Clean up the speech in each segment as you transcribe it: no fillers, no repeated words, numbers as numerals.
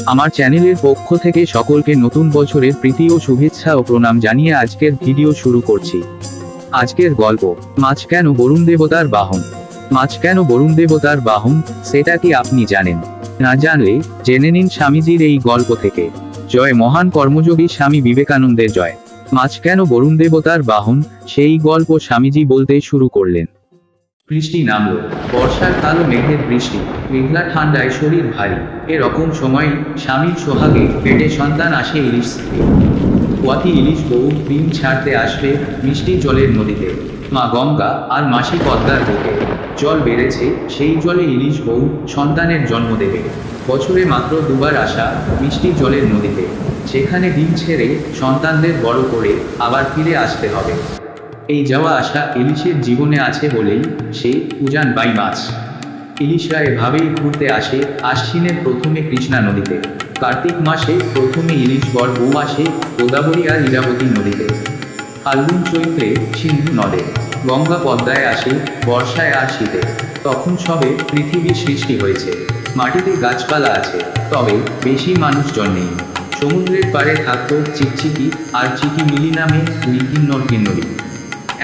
আমার চ্যানেলের পক্ষ থেকে সকলকে নতুন বছরের প্রীতি ও শুভেচ্ছা ও প্রণাম জানিয়ে আজকের ভিডিও শুরু করছি। আজকের গল্প, মাছ কেন বরুণ দেবতার বাহন। মাছ কেন বরুণ দেবতার বাহন, সেটা কি আপনি জানেন? না জানলে জেনে নিন স্বামীজির এই গল্প থেকে। জয় মহান কর্মযোগী স্বামী বিবেকানন্দের জয়। মাছ কেন বরুণ দেবতার বাহন, সেই গল্প স্বামীজি বলতে শুরু করলেন। বৃষ্টি নামলো, বর্ষার কালো মেঘের বৃষ্টি, মেঘলা ঠান্ডায় শরীর ভারী। এরকম সময় স্বামীর সোহাগে পেটে সন্তান আসে ইলিশ থেকে। ওয়াকি ইলিশ বউ ডিম ছাড়তে আসবে মিষ্টি জলের নদীতে। মা গঙ্গা আর মাসি পদ্মার বুকে জল বেড়েছে, সেই জলে ইলিশ বউ সন্তানের জন্ম দেবে। বছরে মাত্র দুবার আসা মিষ্টি জলের নদীতে, সেখানে ডিম ছেড়ে সন্তানদের বড় করে আবার ফিরে আসতে হবে। এই যাওয়া আসা ইলিশের জীবনে আছে বলেই সে উজান বাই মাছ। ইলিশরা এভাবেই ঘুরতে আসে আশ্বিনের প্রথমে কৃষ্ণা নদীতে, কার্তিক মাসে প্রথমে ইলিশ বর বউ আসে গোদাবরী আর ইরাবতী নদীতে, ফাল্গুন চৈত্রে সিন্ধু নদে, গঙ্গা পদ্মায় আসে বর্ষায় আর শীতে। তখন সবে পৃথিবীর সৃষ্টি হয়েছে, মাটিতে গাছপালা আছে, তবে বেশি মানুষজন নেই। সমুদ্রের পাড়ে থাকত চিকচিকি আর চিকিমিলি নামে দুই কিন্নর-কিন্নরী।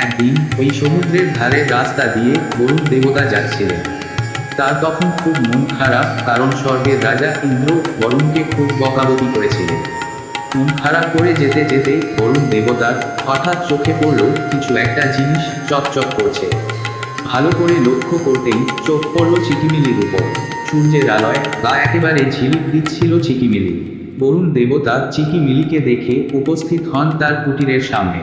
একদিন ওই সমুদ্রের ধারে রাস্তা দিয়ে বরুণ দেবতা যাচ্ছিলেন। তার তখন খুব মন খারাপ, কারণ স্বর্গের রাজা ইন্দ্র বরুণকে খুব বকাবকি করেছিলেন। মন খারাপ করে যেতে যেতে বরুণ দেবতার হঠাৎ চোখে পড়ল কিছু একটা জিনিস চকচক করছে। ভালো করে লক্ষ্য করতেই চোখ পড়ল চিকিমিলির উপর। সূর্যের আলোয় গা একেবারে ঝিলিক দিচ্ছিল চিকিমিলি। বরুণ দেবতা চিকিমিলিকে দেখে উপস্থিত হন তার কুটিরের সামনে।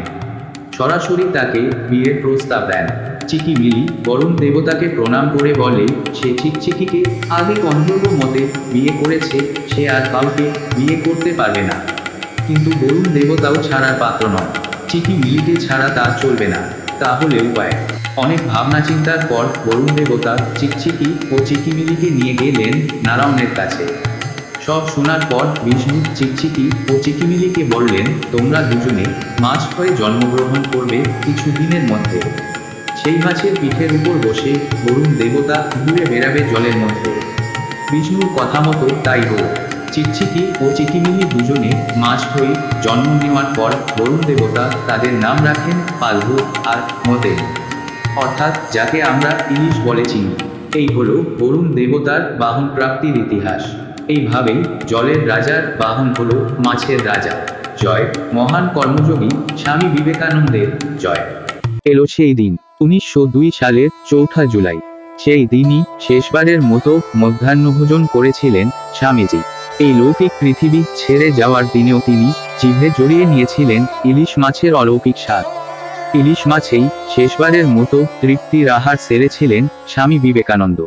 সরাসরি তাকে বিয়ের প্রস্তাব দেন। চিকিমিলি বরুণ দেবতাকে প্রণাম করে বলে সে চিকচিকিকে আগে গন্ধর্ব মতে বিয়ে করেছে, সে আর কাউকে বিয়ে করতে পারবে না। কিন্তু বরুণ দেবতাও ছাড়ার পাত্র নয়, চিকিমিলিকে ছাড়া তা চলবে না। তাহলে উপায়? অনেক ভাবনা চিন্তার পর বরুণ দেবতা চিকচিকি ও চিকিমিলিকে নিয়ে গেলেন নারায়ণের কাছে। সব শোনার পর বিষ্ণু চিকচিকি ও চিকিমিলিকে বললেন, তোমরা দুজনে মাছ হয়ে জন্মগ্রহণ করবে কিছুদিনের মধ্যে। সেই মাছের পিঠের উপর বসে বরুণ দেবতা ঘুরে বেড়াবে জলের মধ্যে। বিষ্ণুর কথা মতো তাই হল। চিকচিকি ও চিকিমিলি দুজনে মাছ হয়ে জন্ম নেওয়ার পর বরুণ দেবতা তাদের নাম রাখেন ফাল্গু আর মতে, অর্থাৎ যাকে আমরা ইলিশ বলে চিনি। এই হলো বরুণ দেবতার বাহন প্রাপ্তির ইতিহাস। এইভাবেই জলের রাজার বাহন হলো মাছের রাজা। জয় মহান কর্মযোগী স্বামী বিবেকানন্দের জয়। এলো সেই দিন, 1902 সালের 4 জুলাই। সেই দিনই শেষবারের মতো মধ্যাহ্নভোজন করেছিলেন স্বামীজি। এই লৌকিক পৃথিবী ছেড়ে যাওয়ার দিনেও তিনি জিভে জড়িয়ে নিয়েছিলেন ইলিশ মাছের অলৌকিক স্বাদ। ইলিশ মাছেই শেষবারের মতো তৃপ্তির আহার সেরেছিলেন স্বামী বিবেকানন্দ।